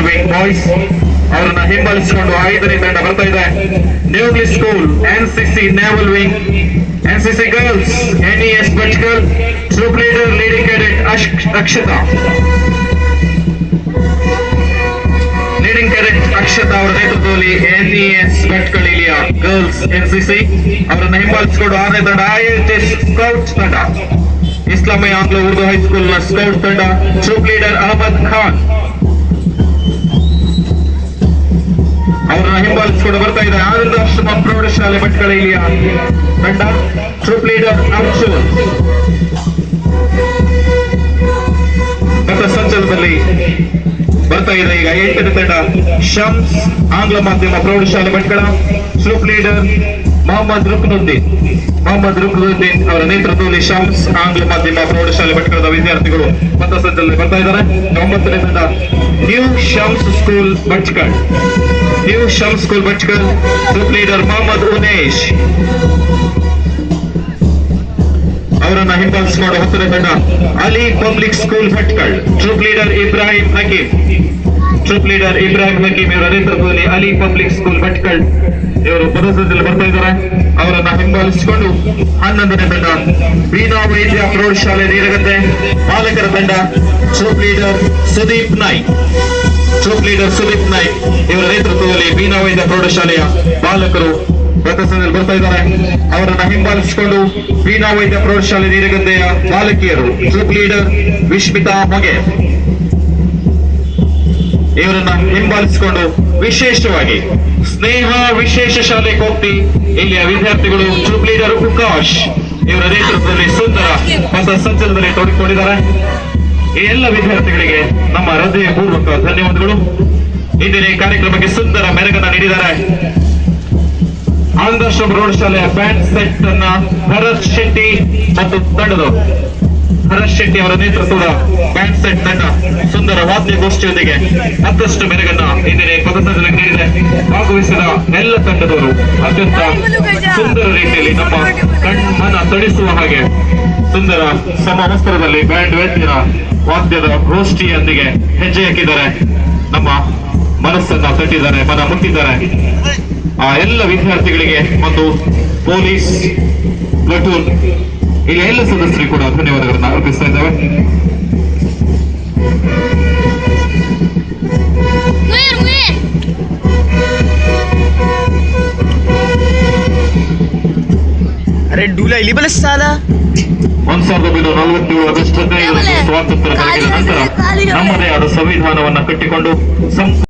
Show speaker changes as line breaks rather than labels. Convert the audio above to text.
Wing boys ಅವರನ್ನ ಹಿಂಬಾಲಿಸಿಕೊಂಡು 5ನೇ ತಂಡ ಬರ್ತಾ ಇದೆ. New English school NCC naval wing, NCC girls NES Bhatkal, troupe leader lady cadet Akshata, leading cadet Akshata ಅವರ ನೇತೃತ್ವದಲ್ಲಿ NES ಭಟ್ಕಲ್ ಇಲಿಯ ಗರ್ಲ್ಸ್ NCC ಅವರನ್ನ ಹಿಂಬಾಲಿಸಿಕೊಂಡು 6ನೇ ತಂಡ IHS ಸ್ಕೌಟ್ ತಂಡ, ಇಸ್ಲಾಮಿಯ ಆಂಗ್ಲ ಉರ್ದು ಹೈಸ್ಕೂಲ್ ನ ಸ್ಕೌಟ್ ತಂಡ, ಟ್ರೂಪ್ ಲೀಡರ್ ಅಹಮದ್ ಖಾನ್ ಅವರನ್ನ ಹಿಂಬಾಲಿಸಿಕೊಂಡು ಬರ್ತಾ ಇದೆ. ಆನಂದ ಆಶ್ರಮ ಪ್ರೌಢಶಾಲೆ ಭಟ್ಕಳ ಇಲಿಯ ತಂಡ, ಟ್ರೂಪ್ ಲೀಡರ್ ಅರ್ಜುನ್. ಸಂಚಲನದಲ್ಲಿ ಬರ್ತಾ ಇದೆ ಈಗ 8ನೇ ತಂಡ ಶಮ್ಸ್ ಆಂಗ್ಲ ಮಾಧ್ಯಮ ಪ್ರೌಢಶಾಲೆ ಭಟ್ಕಳ, ಟ್ರೂಪ್ ಲೀಡರ್ ಮೊಹಮ್ಮದ್ ರುಕ್ನುದ್ದೀನ್ ಅವರ ನೇತೃತ್ವದಲ್ಲಿ ಶಮ್ಸ್ ಆಂಗ್ಲ ಮಾಧ್ಯಮ ಪ್ರೌಢಶಾಲೆ ಭಟ್ಕಳದ ವಿದ್ಯಾರ್ಥಿಗಳು ಪಥಸಂಚಲನದಲ್ಲಿ ಬರ್ತಾ ಇದ್ದಾರೆ. 9ನೇ ತಂಡ new Shams school Bhatkal, troop leader Mohammed Unesh ಅವರನ್ನ ಹಿಂಬಾಲಿಸಿಕೊಂಡು 10ನೇ ತಂಡ Ali public school Bhatkal, troop leader Ibrahim Hakeem ಇವರ ನೇತೃತ್ವದಲ್ಲಿ ಅಲಿ ಪಬ್ಲಿಕ್ ಸ್ಕೂಲ್ ಭಟ್ಕಳ್ ಇವರು ಪಥಸಂಚಲನದಲ್ಲಿ ಬರ್ತಾ ಇದ್ದಾರೆ. ಅವರನ್ನ ಹಿಂಬಾಲಿಸಿಕೊಂಡು 11ನೇ ತಂಡ ಬೀನಾ ವೈದ್ಯ ಪ್ರೌಢಶಾಲೆ ನೀರಗದ್ದೆ ಬಾಲಕರ ತಂಡ, ಟ್ರೂಪ್ ಲೀಡರ್ ಸುದೀಪ್ ನಾಯ್ಕ್ ಇವರ ನೇತೃತ್ವದಲ್ಲಿ ಬೀನಾ ವೈದ್ಯ ಪ್ರೌಢಶಾಲೆಯ ಬಾಲಕರು ಪಥಸಂಚಲನದಲ್ಲಿ ಬರ್ತಾ ಇದ್ದಾರೆ. ಅವರನ್ನ ಹಿಂಬಾಲಿಸಿಕೊಂಡು ಬೀನಾ ವೈದ್ಯ ಪ್ರೌಢಶಾಲೆ ನೀರಗದ್ದೆಯ ಬಾಲಕಿಯರು, ಟ್ರೂಪ್ ಲೀಡರ್ ವಿಶ್ಮಿತಾ ಹೊಗೆ ಇವರನ್ನ ಹಿಂಬಾಲಿಸಿಕೊಂಡು ವಿಶೇಷವಾಗಿ ಸ್ನೇಹ ವಿಶೇಷ ಶಾಲೆ ಕೋಕ್ತಿ ಇಲ್ಲಿಯ ವಿದ್ಯಾರ್ಥಿಗಳು, ಟ್ರೂಪ್ ಲೀಡರ್ ಉಕಾಶ್ ಇವರ ನೇತೃತ್ವದಲ್ಲಿ ಸುಂದರ ಪಥಸಂಚಲನದಲ್ಲಿ ತೊಡಗಿಕೊಂಡಿದ್ದಾರೆ. ಈ ಎಲ್ಲ ವಿದ್ಯಾರ್ಥಿಗಳಿಗೆ ನಮ್ಮ ಹೃದಯಪೂರ್ವಕ ಧನ್ಯವಾದಗಳು. ಇಂದಿನ ಈ ಕಾರ್ಯಕ್ರಮಕ್ಕೆ ಸುಂದರ ಮೆರಗನ್ನ ನೀಡಿದ್ದಾರೆ. ಆನಂದಾಶ್ರಮ ಪ್ರೌಢಶಾಲೆಯ ಬ್ಯಾಂಡ್ ಸೆಟ್ ಅನ್ನ ಭರತ್ ಶೆಟ್ಟಿ ಮತ್ತು ತಂಡದವರು, ಭರತ್ ಶೆಟ್ಟಿ ಅವರ ನೇತೃತ್ವದ ಬ್ಯಾಂಡ್ ಸೆಟ್ ತಂಡ ಸುಂದರ ವಾದ್ಯಗೋಷ್ಠಿಯೊಂದಿಗೆ ಮತ್ತಷ್ಟು ಮೆರಗನ್ನ ಇಂದಿನ ಪಥಸಂಚಲನಕ್ಕೆ ನೀಡಿದೆ. ಭಾಗವಹಿಸಿದ ಎಲ್ಲ ತಂಡದವರು ಅತ್ಯಂತ ಸುಂದರ ರೀತಿಯಲ್ಲಿ ನಮ್ಮ ಕಣ್ಮನ ತಡಿಸುವ ಹಾಗೆ ಸುಂದರ ಸಮವಸ್ತ್ರದಲ್ಲಿ ಬ್ಯಾಂಡ್ ವಾದ್ಯದ ಗೋಷ್ಠಿಯೊಂದಿಗೆ ಹೆಜ್ಜೆ ಹಾಕಿದ್ದಾರೆ. ನಮ್ಮ ಮನಸ್ಸನ್ನ ತಟ್ಟಿದ್ದಾರೆ, ಮನ ಮುಟ್ಟಿದ್ದಾರೆ. ಆ ಎಲ್ಲ ವಿದ್ಯಾರ್ಥಿಗಳಿಗೆ ಮತ್ತು ಪೊಲೀಸ್ ಪ್ಲಟೂನ್ ಇಲ್ಲಿ ಎಲ್ಲ ಸದಸ್ಯರಿಗೆ ಕೂಡ ಧನ್ಯವಾದಗಳನ್ನ ಅರ್ಪಿಸ್ತಾ ಇದ್ದೇವೆ.
अरे डूला इली बल साला
1947 ಆಗಸ್ಟ್ 15 ಸ್ವಾತಂತ್ರ್ಯ ಕರೆಗಿದ ನಂತರ ನಮ್ಮದೇ ಆದ ಸಂವಿಧಾನವನ್ನ ಕಟ್ಟಿಕೊಂಡು